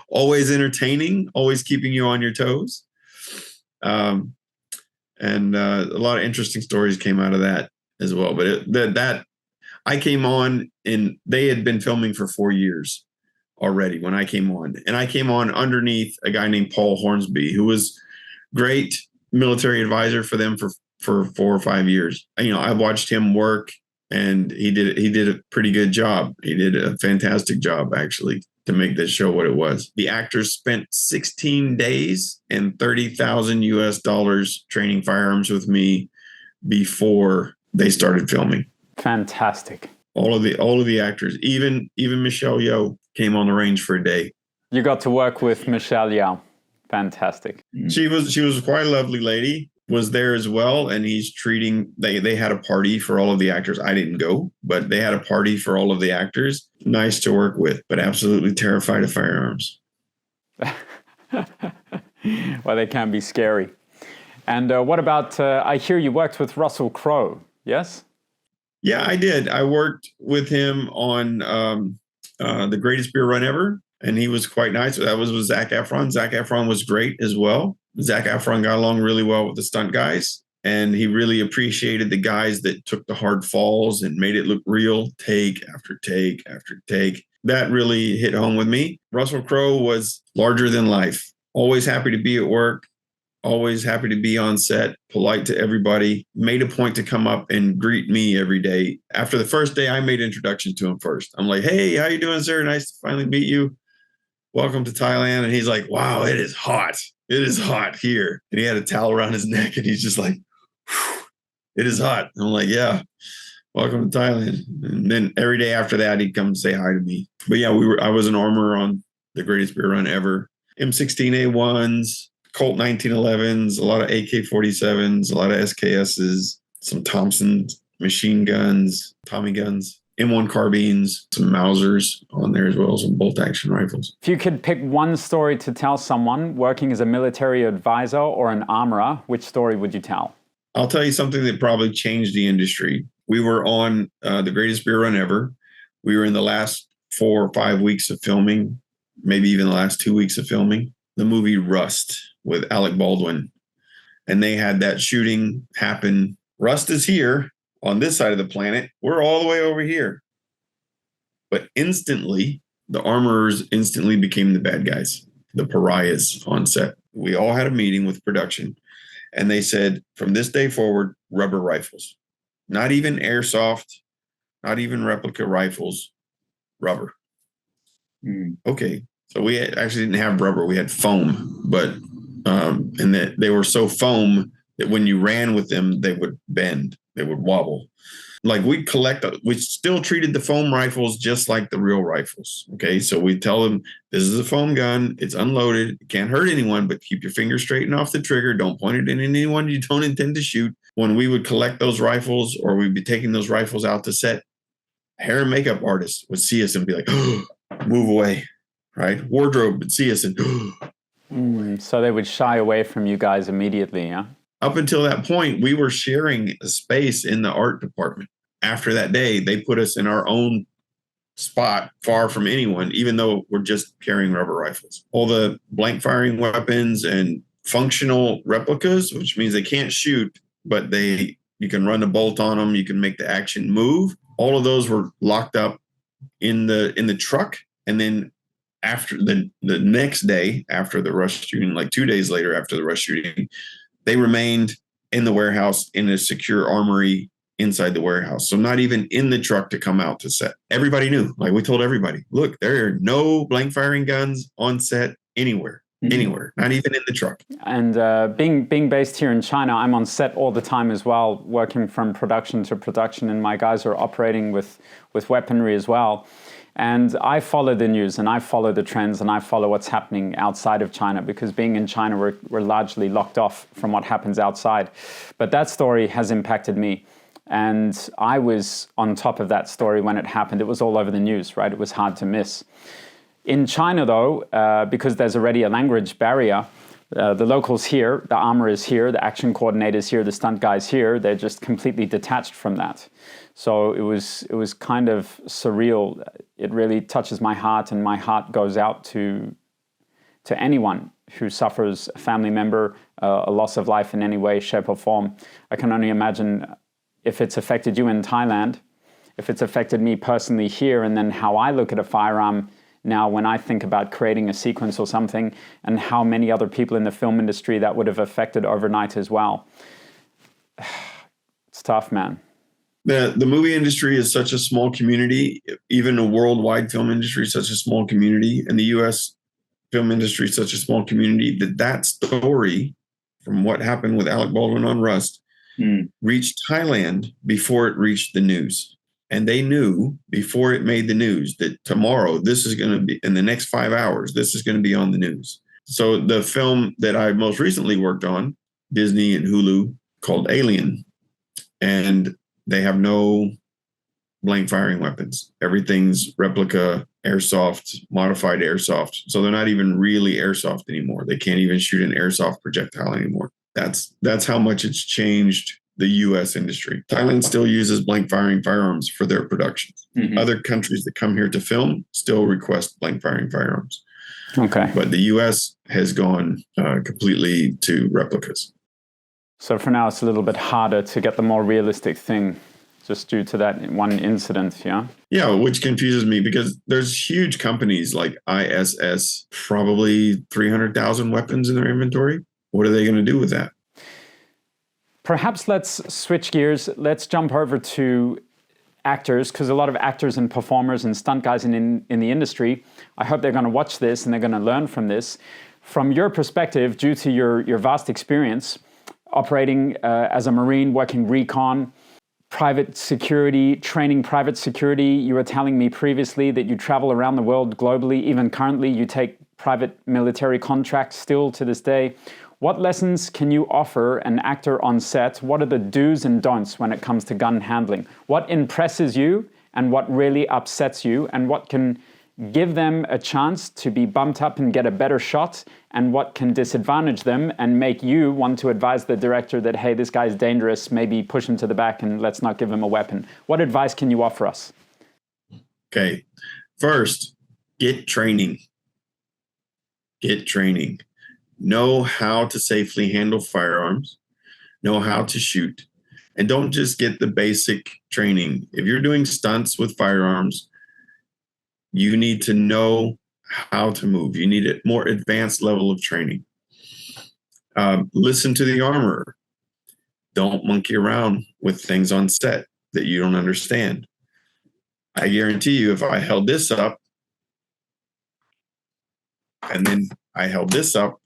S1: Always entertaining. Always keeping you on your toes. And a lot of interesting stories came out of that as well. But that I came on, and they had been filming for 4 years already when I came on. And I came on underneath a guy named Paul Hornsby, who was great military advisor for them for 4 or 5 years. I watched him work, and he did a pretty good job. He did a fantastic job, actually, to make this show what it was. The actors spent 16 days and $30,000 training firearms with me before they started filming.
S2: Fantastic.
S1: All of the actors, even Michelle Yeoh came on the range for a day.
S2: You got to work with Michelle Yeoh. Fantastic.
S1: She was quite a lovely lady, was there as well. And they had a party for all of the actors. I didn't go, but they had a party for all of the actors. Nice to work with, but absolutely terrified of firearms.
S2: Well, they can be scary. And what about, I hear you worked with Russell Crowe, yes?
S1: Yeah, I did. I worked with him on The Greatest Beer Run Ever, and he was quite nice. That was with Zac Efron. Zac Efron was great as well. Zac Efron got along really well with the stunt guys, and he really appreciated the guys that took the hard falls and made it look real, take after take after take. That really hit home with me. Russell Crowe was larger than life, always happy to be at work, always happy to be on set, polite to everybody, made a point to come up and greet me every day. After the first day, I made introductions to him first. I'm like, hey, how you doing, sir? Nice to finally meet you. Welcome to Thailand. And he's like, wow, it is hot. It is hot here. And he had a towel around his neck, and he's just like, it is hot. And I'm like, yeah, welcome to Thailand. And then every day after that, he'd come say hi to me. But yeah, I was an armorer on the greatest beer run ever. M16A1s, Colt 1911s, a lot of AK-47s, a lot of SKSs, some Thompson machine guns, Tommy guns, M1 carbines, some Mausers on there as well, some bolt action rifles.
S2: If you could pick one story to tell someone working as a military advisor or an armorer, which story would you tell?
S1: I'll tell you something that probably changed the industry. We were on the greatest beer run ever. We were in the last 4 or 5 weeks of filming, maybe even the last 2 weeks of filming, the movie Rust with Alec Baldwin. And they had that shooting happen. Rust is here on this side of the planet. We're all the way over here. But instantly, the armorers instantly became the bad guys, the pariahs on set. We all had a meeting with production, and they said, from this day forward, rubber rifles. Not even airsoft, not even replica rifles, rubber. Okay. So we actually didn't have rubber. We had foam, but and that they were so foam that when you ran with them, they would bend, they would wobble. Like we still treated the foam rifles just like the real rifles. Okay. So we tell them, this is a foam gun. It's unloaded. It can't hurt anyone, but keep your finger straight and off the trigger. Don't point it at anyone you don't intend to shoot. When we would collect those rifles or we'd be taking those rifles out to set, hair and makeup artists would see us and be like, oh, move away. Right. Wardrobe would see us and
S2: So they would shy away from you guys immediately, yeah?
S1: Up until that point, we were sharing a space in the art department. After that day, they put us in our own spot far from anyone, even though we're just carrying rubber rifles. All the blank firing weapons and functional replicas, which means they can't shoot, but you can run a bolt on them. You can make the action move. All of those were locked up in the truck. And then after the next day, after the rush shooting, like 2 days later after the rush shooting, they remained in the warehouse in a secure armory inside the warehouse. So not even in the truck to come out to set. Everybody knew, like we told everybody, look, there are no blank firing guns on set anywhere, not even in the truck.
S2: And being based here in China, I'm on set all the time as well, working from production to production, and my guys are operating with weaponry as well. And I follow the news and I follow the trends and I follow what's happening outside of China, because being in China, we're largely locked off from what happens outside. But that story has impacted me. And I was on top of that story when it happened. It was all over the news, right? It was hard to miss. In China, though, because there's already a language barrier, the locals here, the armorers here, the action coordinators here, the stunt guys here, they're just completely detached from that. So it was kind of surreal. It really touches my heart, and my heart goes out to anyone who suffers a family member, a loss of life in any way, shape or form. I can only imagine if it's affected you in Thailand, if it's affected me personally here, and then how I look at a firearm now when I think about creating a sequence or something, and how many other people in the film industry that would have affected overnight as well. It's tough, man.
S1: The movie industry is such a small community. Even a worldwide film industry is such a small community, and the U.S. film industry is such a small community that story from what happened with Alec Baldwin on Rust reached Thailand before it reached the news. And they knew before it made the news that tomorrow, this is going to be, in the next 5 hours, this is going to be on the news. So the film that I most recently worked on, Disney and Hulu, called Alien, and they have no blank firing weapons. Everything's replica, airsoft, modified airsoft. So they're not even really airsoft anymore. They can't even shoot an airsoft projectile anymore. That's how much it's changed the U.S. industry. Thailand still uses blank firing firearms for their productions. Other countries that come here to film still request blank firing firearms.
S2: Okay.
S1: But the U.S. has gone completely to replicas.
S2: So for now, it's a little bit harder to get the more realistic thing, just due to that one incident, yeah?
S1: Yeah, which confuses me because there's huge companies like ISS, probably 300,000 weapons in their inventory. What are they going to do with that?
S2: Perhaps let's switch gears. Let's jump over to actors, because a lot of actors and performers and stunt guys in the industry, I hope they're going to watch this and they're going to learn from this. From your perspective, due to your vast experience operating as a Marine, working recon, private security, training private security. You were telling me previously that you travel around the world globally. Even currently, you take private military contracts still to this day. What lessons can you offer an actor on set? What are the do's and don'ts when it comes to gun handling? What impresses you and what really upsets you, and what can give them a chance to be bumped up and get a better shot, and what can disadvantage them and make you want to advise the director that, hey, this guy's dangerous, maybe push him to the back and let's not give him a weapon. What advice can you offer us?
S1: Okay. First, get training. Get training. Know how to safely handle firearms. Know how to shoot. And don't just get the basic training. If you're doing stunts with firearms, you need to know how to move. You need a more advanced level of training. Listen to the armorer. Don't monkey around with things on set that you don't understand. I guarantee you, if I held this up and then I held this up,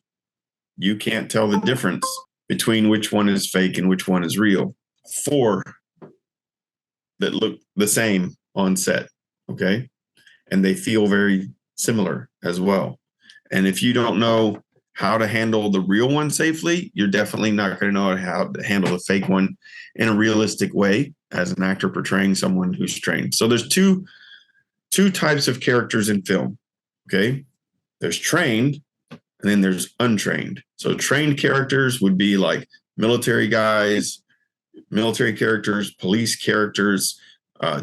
S1: you can't tell the difference between which one is fake and which one is real. 4 that look the same on set, okay? And they feel very similar as well. And if you don't know how to handle the real one safely, you're definitely not going to know how to handle the fake one in a realistic way as an actor portraying someone who's trained. So there's two types of characters in film, okay? There's trained and then there's untrained. So trained characters would be like military guys, military characters, police characters,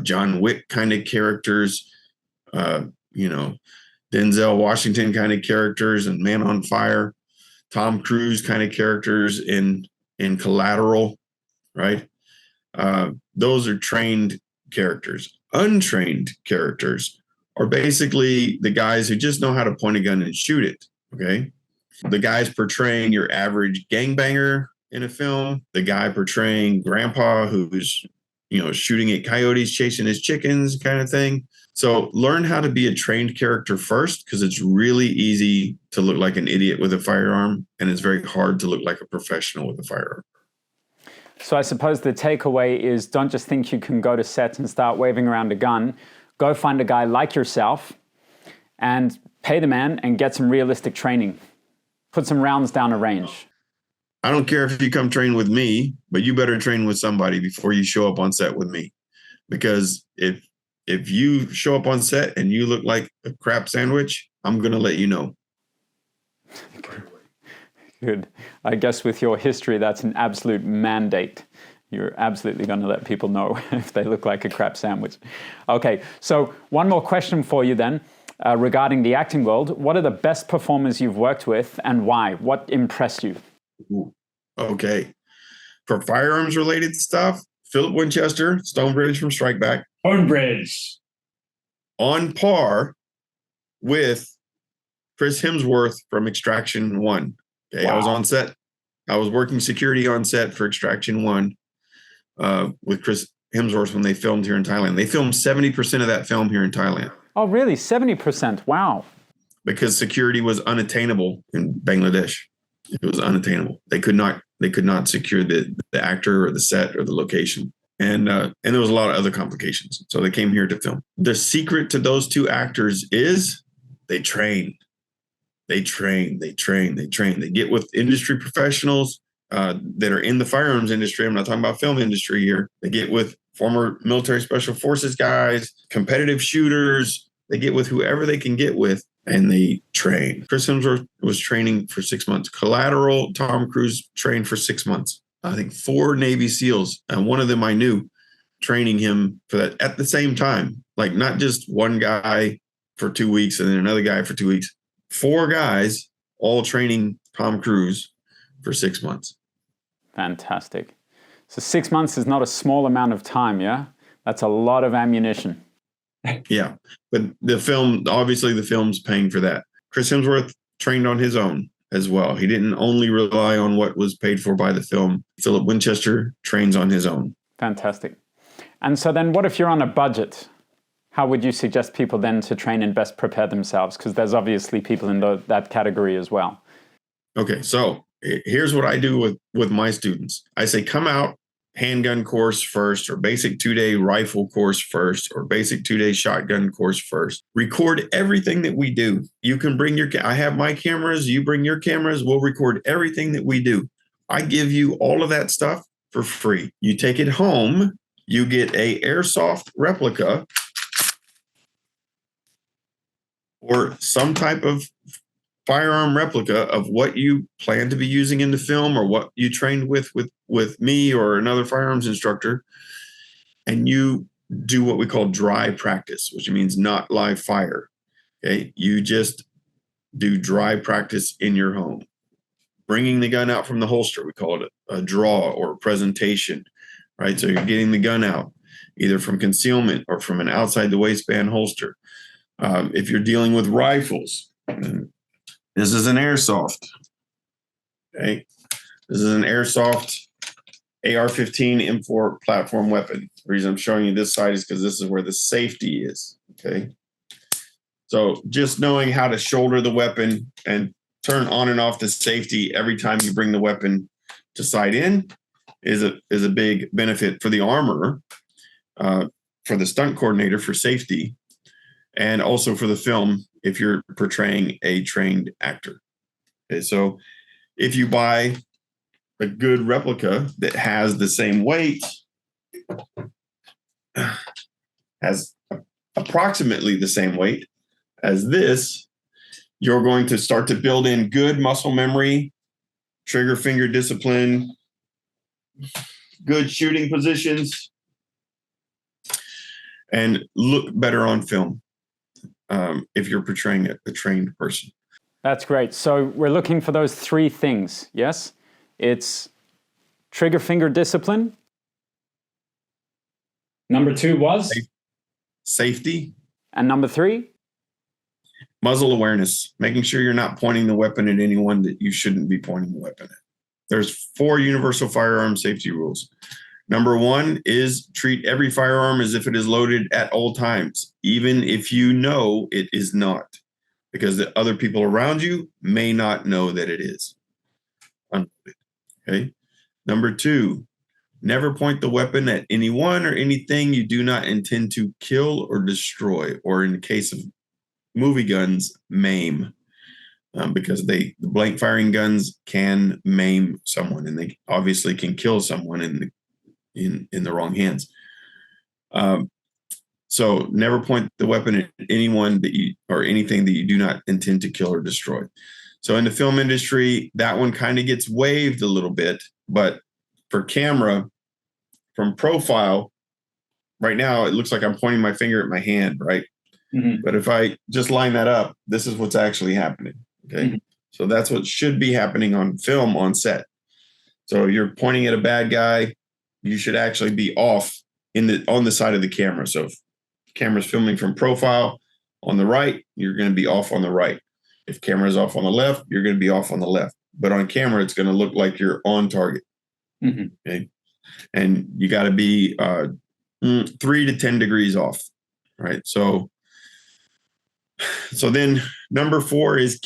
S1: John Wick kind of characters, Denzel Washington kind of characters and Man on Fire, Tom Cruise kind of characters in Collateral, right? Those are trained characters. Untrained characters are basically the guys who just know how to point a gun and shoot it, okay? The guys portraying your average gangbanger in a film, the guy portraying grandpa who's, shooting at coyotes, chasing his chickens kind of thing. So learn how to be a trained character first, because it's really easy to look like an idiot with a firearm, and it's very hard to look like a professional with a firearm.
S2: So I suppose the takeaway is, don't just think you can go to set and start waving around a gun. Go find a guy like yourself and pay the man and get some realistic training. Put some rounds down a range.
S1: I don't care if you come train with me, but you better train with somebody before you show up on set with me. Because if you show up on set and you look like a crap sandwich, I'm going to let you know.
S2: Good. I guess with your history, that's an absolute mandate. You're absolutely going to let people know if they look like a crap sandwich. Okay, so one more question for you then, regarding the acting world. What are the best performers you've worked with and why? What impressed you?
S1: Okay. For firearms related stuff, Philip Winchester, Stonebridge from Strike Back.
S4: Stonebridge.
S1: On par with Chris Hemsworth from Extraction 1. Okay, wow. I was on set. I was working security on set for Extraction 1 with Chris Hemsworth when they filmed here in Thailand. They filmed 70% of that film here in Thailand.
S2: Oh, really? 70%? Wow.
S1: Because security was unattainable in Bangladesh. It was unattainable. They could not secure the actor or the set or the location. And there was a lot of other complications. So they came here to film. The secret to those 2 actors is they train. They train. They get with industry professionals that are in the firearms industry. I'm not talking about film industry here. They get with former military special forces guys, competitive shooters. They get with whoever they can get with, and they train. Chris Hemsworth was training for 6 months. Collateral, Tom Cruise trained for 6 months. I think 4 Navy SEALs, and one of them I knew, training him for that at the same time. Like not just one guy for 2 weeks and then another guy for 2 weeks. 4 guys all training Tom Cruise for 6 months.
S2: Fantastic. So 6 months is not a small amount of time, yeah? That's a lot of ammunition.
S1: Yeah, but the film's paying for that. Chris Hemsworth trained on his own as well. He didn't only rely on what was paid for by the film. Philip Winchester trains on his own.
S2: Fantastic. And so then what if you're on a budget? How would you suggest people then to train and best prepare themselves? Because there's obviously people in that category as well.
S1: Okay, so here's what I do with my students. I say, come out, handgun course first, or basic 2-day rifle course first, or basic 2-day shotgun course first. Record everything that we do. You can bring I have my cameras, you bring your cameras, we'll record everything that we do. I give you all of that stuff for free. You take it home, you get a airsoft replica or some type of firearm replica of what you plan to be using in the film or what you trained with me or another firearms instructor, and you do what we call dry practice, which means not live fire. Okay, you just do dry practice in your home, bringing the gun out from the holster. We call it a draw or a presentation, right? So you're getting the gun out either from concealment or from an outside the waistband holster. If you're dealing with rifles, this is an airsoft. Okay, this is an airsoft AR-15 M4 platform weapon. The reason I'm showing you this side is because this is where the safety is. Okay, so just knowing how to shoulder the weapon and turn on and off the safety every time you bring the weapon to sight in is a big benefit for the armorer, for the stunt coordinator for safety, and also for the film if you're portraying a trained actor. Okay, so if you buy a good replica that has the same weight, has approximately the same weight as this, you're going to start to build in good muscle memory, trigger finger discipline, good shooting positions, and look better on film. If you're portraying a trained person.
S2: That's great. So we're looking for those three things, yes? It's trigger finger discipline. Number 2 was?
S1: Safety.
S2: And number 3?
S1: Muzzle awareness, making sure you're not pointing the weapon at anyone that you shouldn't be pointing the weapon at. There's 4 universal firearm safety rules. Number 1 is treat every firearm as if it is loaded at all times, even if you know it is not, because the other people around you may not know that it is unloaded. Okay. Number 2, never point the weapon at anyone or anything you do not intend to kill or destroy, or in the case of movie guns, maim. Because the blank firing guns can maim someone, and they obviously can kill someone in the wrong hands. So never point the weapon at anyone or anything that you do not intend to kill or destroy. So in the film industry, that one kind of gets waived a little bit, but for camera, from profile, right now it looks like I'm pointing my finger at my hand, right? Mm-hmm. But if I just line that up, this is what's actually happening. Okay. Mm-hmm. So that's what should be happening on film on set. So you're pointing at a bad guy, you should actually be off on the side of the camera. So if the camera's filming from profile on the right, you're going to be off on the right. If camera's off on the left, you're going to be off on the left. But on camera, it's going to look like you're on target. Mm-hmm. Okay. And you got to be 3 to 10 degrees off. Right. So then number 4 is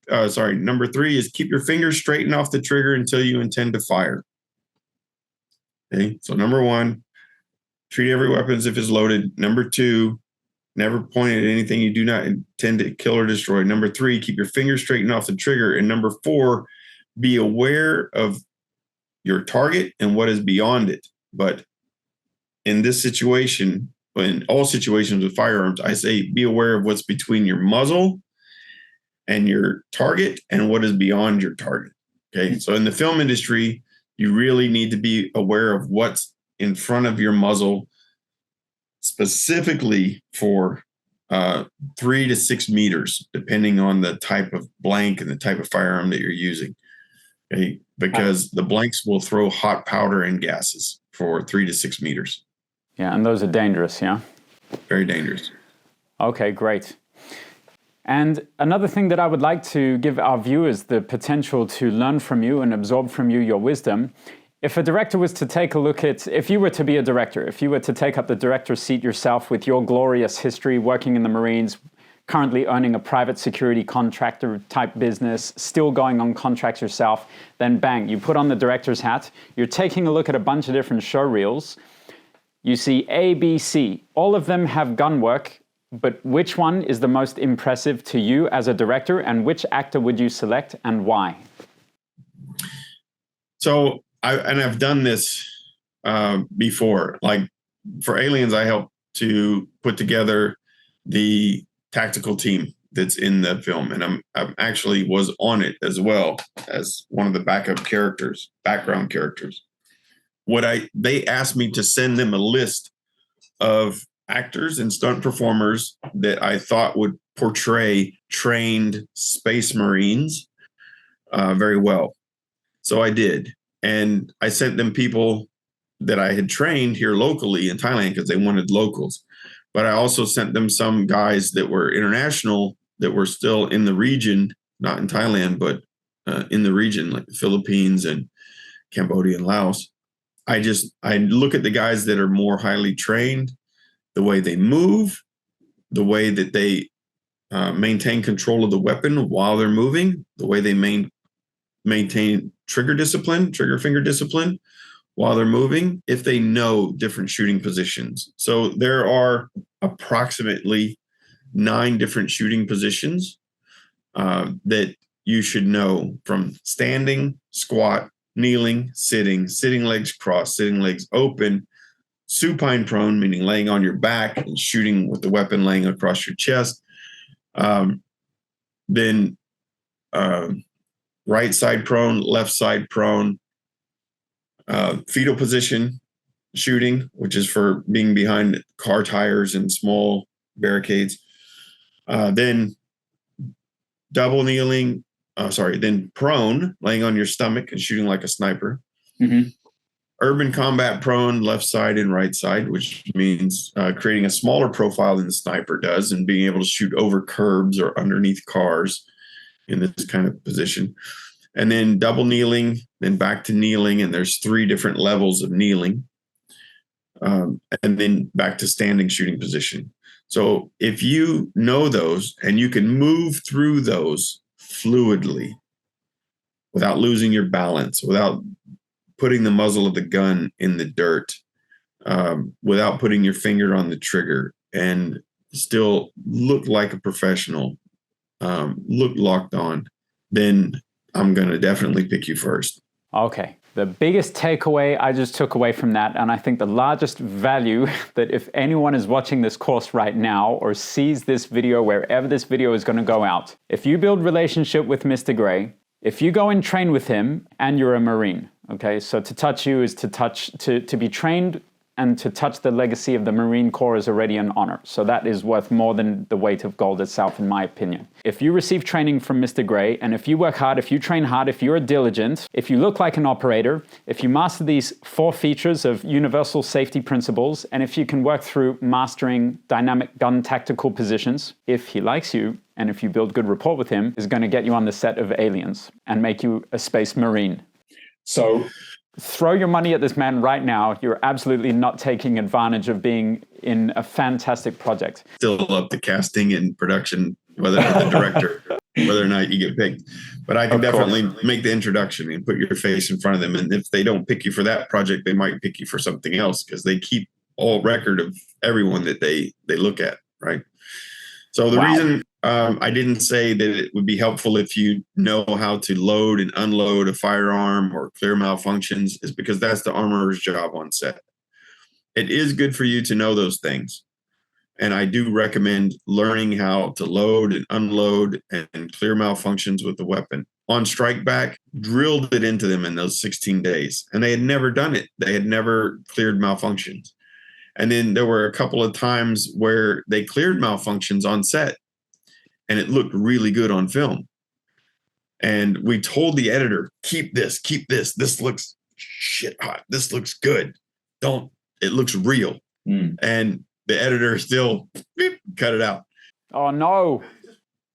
S1: number 3 is keep your fingers straightened off the trigger until you intend to fire. Okay, so number 1, treat every weapon as if it's loaded. Number 2, never point at anything you do not intend to kill or destroy. Number 3, keep your fingers straightened off the trigger. And number 4, be aware of your target and what is beyond it. But in this situation, in all situations with firearms, I say be aware of what's between your muzzle and your target and what is beyond your target. Okay, so in the film industry, you really need to be aware of what's in front of your muzzle, specifically for 3 to 6 meters, depending on the type of blank and the type of firearm that you're using. Okay, because the blanks will throw hot powder and gases for 3 to 6 meters.
S2: Yeah, and those are dangerous, yeah?
S1: Very dangerous.
S2: Okay, great. And another thing that I would like to give our viewers the potential to learn from you and absorb from you your wisdom. If a director was to take a look at, if you were to be a director, if you were to take up the director's seat yourself with your glorious history, working in the Marines, currently owning a private security contractor type business, still going on contracts yourself, then bang, you put on the director's hat, you're taking a look at a bunch of different show reels, you see A, B, C. All of them have gun work, but which one is the most impressive to you as a director, and which actor would you select and why?
S1: So I've done this before. Like for Aliens, I helped to put together the tactical team that's in the film, and I actually was on it as well as one of the background characters. They asked me to send them a list of actors and stunt performers that I thought would portray trained space Marines very well. So I did. And I sent them people that I had trained here locally in Thailand because they wanted locals. But I also sent them some guys that were international that were still in the region, not in Thailand, but in the region, like the Philippines and Cambodia and Laos. I look at the guys that are more highly trained, the way they move, the way that they maintain control of the weapon while they're moving, the way they maintain trigger finger discipline while they're moving, if they know different shooting positions. So there are approximately 9 different shooting positions that you should know, from standing, squat, kneeling, sitting legs crossed, sitting legs open, supine prone, meaning laying on your back and shooting with the weapon laying across your chest. Then right side prone, left side prone, fetal position shooting, which is for being behind car tires and small barricades. Then double kneeling, then prone, laying on your stomach and shooting like a sniper.
S2: Mm-hmm.
S1: Urban combat prone, left side and right side, which means creating a smaller profile than the sniper does and being able to shoot over curbs or underneath cars in this kind of position. And then double kneeling, then back to kneeling, and there's 3 different levels of kneeling. And then back to standing shooting position. So if you know those and you can move through those fluidly without losing your balance, without putting the muzzle of the gun in the dirt, without putting your finger on the trigger, and still look like a professional, look locked on, then I'm going to definitely pick you first.
S2: Okay. The biggest takeaway I just took away from that, and I think the largest value that if anyone is watching this course right now or sees this video, wherever this video is going to go out, if you build relationship with Mr. Gray, if you go and train with him and you're a Marine, okay, so to touch you is to be trained, and to touch the legacy of the Marine Corps is already an honor. So that is worth more than the weight of gold itself, in my opinion. If you receive training from Mr. Gray, and if you work hard, if you train hard, if you're diligent, if you look like an operator, if you master these 4 features of universal safety principles, and if you can work through mastering dynamic gun tactical positions, if he likes you, and if you build good rapport with him, is going to get you on the set of Aliens and make you a space Marine. So throw your money at this man right now. You're absolutely not taking advantage of being in a fantastic project.
S1: Still up to casting and production, whether the director, whether or not you get picked. But I can definitely make the introduction and put your face in front of them. And if they don't pick you for that project, they might pick you for something else, because they keep all record of everyone that they look at, right? So the reason I didn't say that it would be helpful if you know how to load and unload a firearm or clear malfunctions is because that's the armorer's job on set. It is good for you to know those things. And I do recommend learning how to load and unload and clear malfunctions with the weapon. On Strike Back, drilled it into them in those 16 days. And they had never done it. They had never cleared malfunctions. And then there were a couple of times where they cleared malfunctions on set, and it looked really good on film. And we told the editor, keep this. This looks shit hot. This looks good. It looks real. And the editor still cut it out.
S2: Oh, no.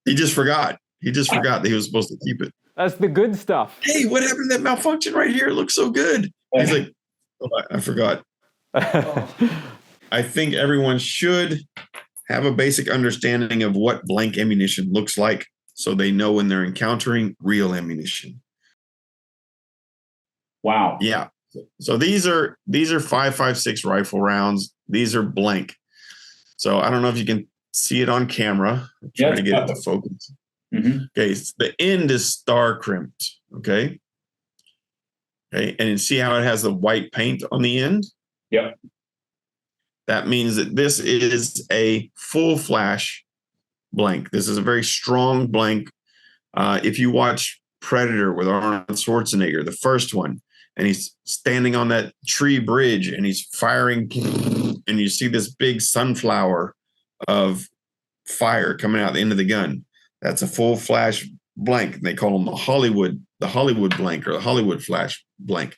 S1: He just forgot. That he was supposed to keep it.
S2: That's the good stuff.
S1: Hey, what happened to that malfunction right here? It looks so good. He's like, oh, I forgot. I think everyone should have a basic understanding of what blank ammunition looks like so they know when they're encountering real ammunition.
S2: Wow.
S1: Yeah. So these are 5.56 rifle rounds. These are blank. So I don't know if you can see it on camera. I'm trying to get it to focus. Okay, so the end is star crimped. Okay. Okay, and you see how it has the white paint on the end?
S2: Yep.
S1: That means that this is a full flash blank. This is a very strong blank. If you watch Predator with Arnold Schwarzenegger, the first one, and he's standing on that tree bridge and he's firing, and you see this big sunflower of fire coming out the end of the gun. That's a full flash blank. They call them the Hollywood blank, or the Hollywood flash blank.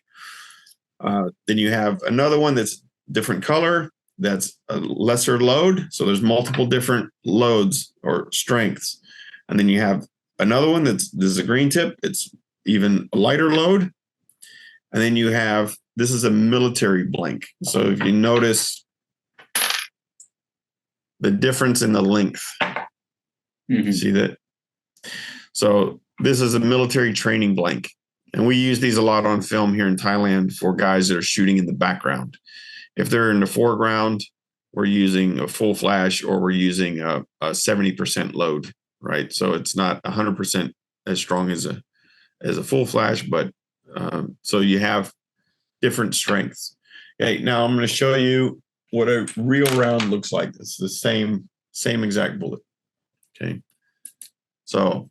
S1: Then you have another one that's different color. That's a lesser load. So there's multiple different loads or strengths. And then you have another one this is a green tip. It's even a lighter load. And then you have, this is a military blank. So if you notice the difference in the length, you see that? So this is a military training blank. And we use these a lot on film here in Thailand for guys that are shooting in the background. If they're in the foreground, we're using a full flash, or we're using a 70% load, right? So it's not 100% as strong as a full flash, but so you have different strengths. Okay, now I'm going to show you what a real round looks like. It's the same exact bullet. Okay, so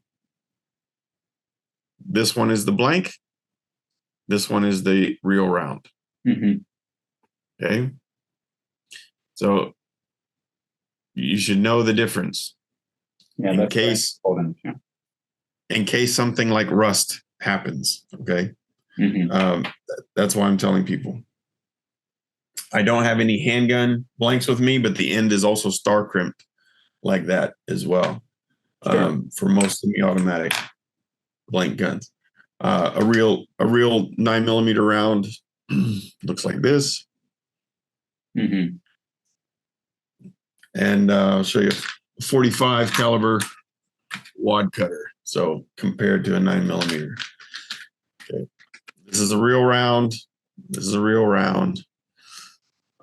S1: this one is the blank. This one is the real round. Okay, so you should know the difference. Yeah, in case something like rust happens. Okay, that's why I'm telling people. I don't have any handgun blanks with me, but the end is also star crimped like that as well. Sure. For most semi-automatic blank guns, a real 9mm round looks like this. And I'll show you a 45 caliber wad cutter. So compared to a 9mm. Okay, this is a real round. This is a real round.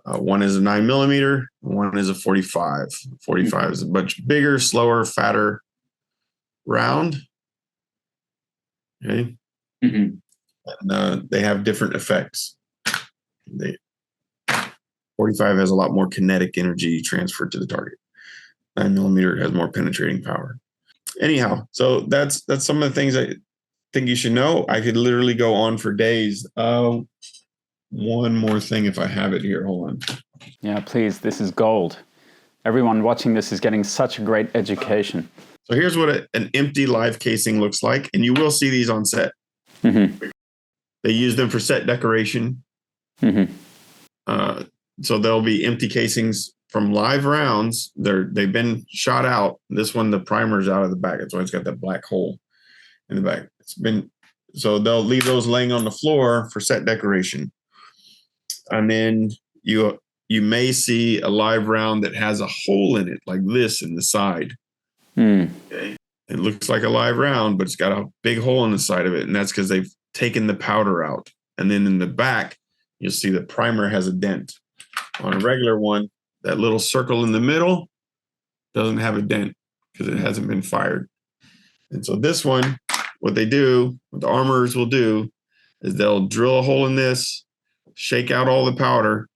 S1: One is a 9mm. One is a 45. 45 is a much bigger, slower, fatter round. Okay, and they have different effects. 45 has a lot more kinetic energy transferred to the target. 9mm has more penetrating power. Anyhow, so that's some of the things I think you should know. I could literally go on for days. One more thing, if I have it here. Hold on.
S2: Yeah, please. This is gold. Everyone watching this is getting such a great education.
S1: So here's what an empty live casing looks like, and you will see these on set. They use them for set decoration. So there'll be empty casings from live rounds. They've been shot out. This one, the primer's out of the back. That's why it's got that black hole in the back. So they'll leave those laying on the floor for set decoration. And then you may see a live round that has a hole in it like this in the side. Okay. It looks like a live round, but it's got a big hole in the side of it. And that's because they've taken the powder out. And then in the back, you'll see the primer has a dent. On a regular one, that little circle in the middle doesn't have a dent because it hasn't been fired. And so this one, what the armorers will do is they'll drill a hole in this, shake out all the powder,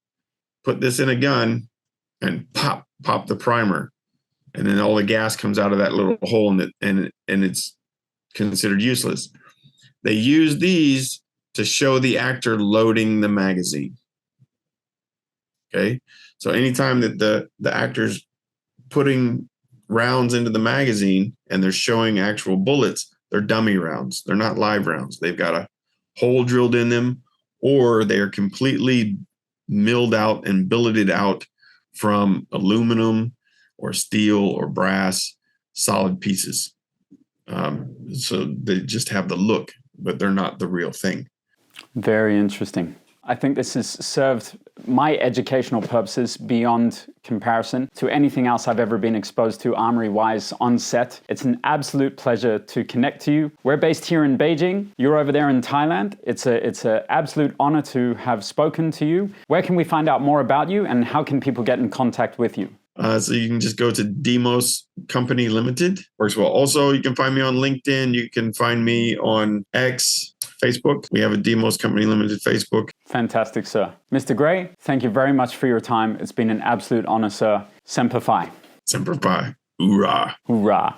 S1: put this in a gun, and pop the primer. And then all the gas comes out of that little hole, and it's considered useless. They use these to show the actor loading the magazine. Okay, so anytime that the actor's putting rounds into the magazine and they're showing actual bullets, they're dummy rounds. They're not live rounds. They've got a hole drilled in them, or they are completely milled out and billeted out from aluminum or steel or brass solid pieces. So they just have the look, but they're not the real thing.
S2: Very interesting. I think this has served my educational purposes beyond comparison to anything else I've ever been exposed to armory-wise on set. It's an absolute pleasure to connect to you. We're based here in Beijing. You're over there in Thailand. It's an absolute honor to have spoken to you. Where can we find out more about you, and how can people get in contact with you?
S1: So you can just go to Demos Company Limited. Works well. Also, you can find me on LinkedIn. You can find me on X, Facebook. We have a Demos Company Limited Facebook.
S2: Fantastic, sir. Mr. Gray, thank you very much for your time. It's been an absolute honor, sir. Semper Fi.
S1: Semper Fi. Hoorah.
S2: Hoorah.